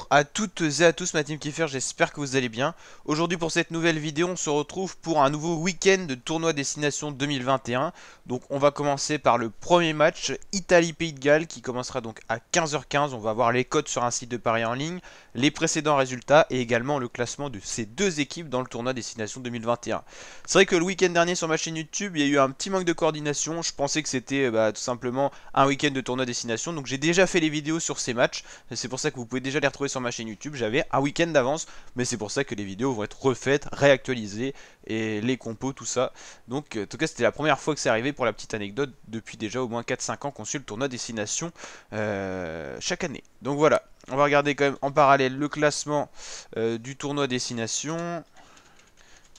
Bonjour à toutes et à tous, ma team Kefir, j'espère que vous allez bien. Aujourd'hui pour cette nouvelle vidéo, on se retrouve pour un nouveau week-end de tournoi Destination 2021. Donc on va commencer par le premier match, Italie-Pays de Galles, qui commencera donc à 15h15. On va voir les codes sur un site de paris en ligne, les précédents résultats et également le classement de ces deux équipes dans le tournoi Destination 2021. C'est vrai que le week-end dernier sur ma chaîne YouTube, il y a eu un petit manque de coordination. Je pensais que c'était tout simplement un week-end de tournoi Destination, donc j'ai déjà fait les vidéos sur ces matchs. C'est pour ça que vous pouvez déjà les retrouver sur ma chaîne YouTube. J'avais un week-end d'avance, mais c'est pour ça que les vidéos vont être refaites, réactualisées, et les compos, tout ça. Donc en tout cas c'était la première fois que c'est arrivé. Pour la petite anecdote, depuis déjà au moins 4-5 ans qu'on suit le tournoi Destination chaque année. Donc voilà, on va regarder quand même en parallèle le classement du tournoi Destination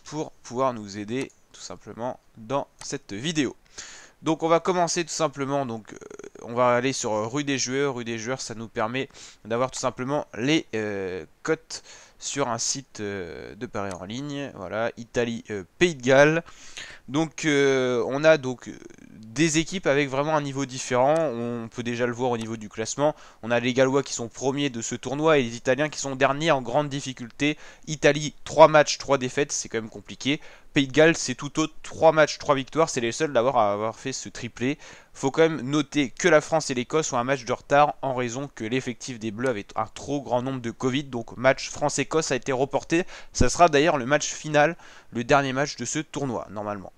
pour pouvoir nous aider tout simplement dans cette vidéo. Donc on va commencer tout simplement, donc on va aller sur rue des joueurs. Rue des joueurs, ça nous permet d'avoir tout simplement les cotes sur un site de paris en ligne. Voilà, Italie, Pays de Galles. Donc on a donc des équipes avec vraiment un niveau différent. On peut déjà le voir au niveau du classement. On a les Gallois qui sont premiers de ce tournoi et les Italiens qui sont derniers en grande difficulté. Italie, 3 matchs, 3 défaites, c'est quand même compliqué. Pays de Galles, c'est tout autre, 3 matchs, 3 victoires, c'est les seuls à avoir fait ce triplé. Faut quand même noter que la France et l'Écosse ont un match de retard en raison que l'effectif des Bleus avait un trop grand nombre de Covid. Donc match France-Écosse a été reporté. Ça sera d'ailleurs le match final, le dernier match de ce tournoi normalement.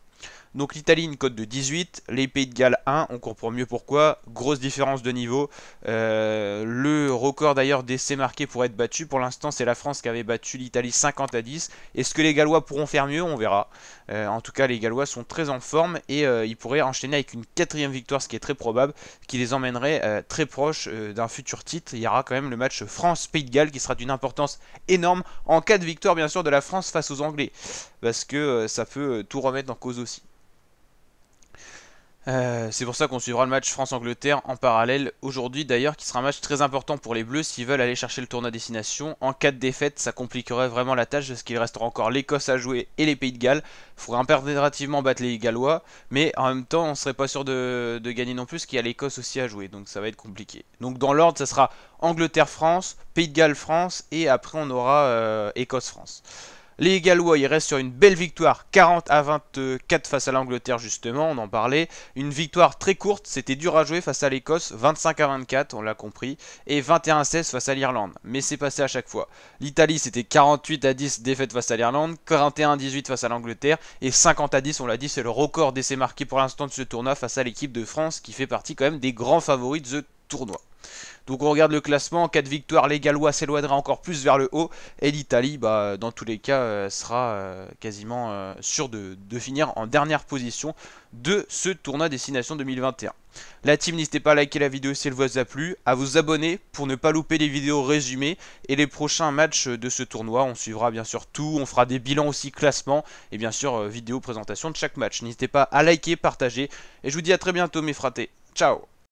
Donc l'Italie une cote de 18, les Pays de Galles 1, on comprend mieux pourquoi, grosse différence de niveau. Le record d'ailleurs d'essais marqués pour être battu, pour l'instant c'est la France qui avait battu l'Italie 50-10. Est-ce que les Gallois pourront faire mieux? On verra. En tout cas les Gallois sont très en forme et ils pourraient enchaîner avec une 4ème victoire, ce qui est très probable, qui les emmènerait très proche d'un futur titre. Il y aura quand même le match France-Pays de Galles qui sera d'une importance énorme en cas de victoire bien sûr de la France face aux Anglais, parce que ça peut tout remettre en cause aussi. C'est pour ça qu'on suivra le match France-Angleterre en parallèle aujourd'hui d'ailleurs, qui sera un match très important pour les Bleus s'ils veulent aller chercher le tournoi destination. En cas de défaite, ça compliquerait vraiment la tâche parce qu'il restera encore l'Écosse à jouer et les Pays de Galles. Il faudrait impérativement battre les Gallois, mais en même temps on serait pas sûr de gagner non plus parce qu'il y a l'Écosse aussi à jouer, donc ça va être compliqué. Donc dans l'ordre ça sera Angleterre-France, Pays de Galles-France et après on aura Écosse-France. Les Gallois, ils restent sur une belle victoire, 40-24 face à l'Angleterre justement, on en parlait. Une victoire très courte, c'était dur à jouer face à l'Écosse, 25-24, on l'a compris, et 21-16 face à l'Irlande. Mais c'est passé à chaque fois. L'Italie, c'était 48-10 défaite face à l'Irlande, 41-18 face à l'Angleterre, et 50-10, on l'a dit, c'est le record d'essais marqués pour l'instant de ce tournoi face à l'équipe de France, qui fait partie quand même des grands favoris de ce tournoi. Donc on regarde le classement, en cas de victoire, les Gallois s'éloigneraient encore plus vers le haut, et l'Italie, dans tous les cas, sera quasiment sûr de finir en dernière position de ce tournoi Destination 2021. La team, n'hésitez pas à liker la vidéo si elle vous a plu, à vous abonner pour ne pas louper les vidéos résumées et les prochains matchs de ce tournoi. On suivra bien sûr tout, on fera des bilans aussi, classement, et bien sûr vidéo présentation de chaque match. N'hésitez pas à liker, partager, et je vous dis à très bientôt mes fratés. Ciao!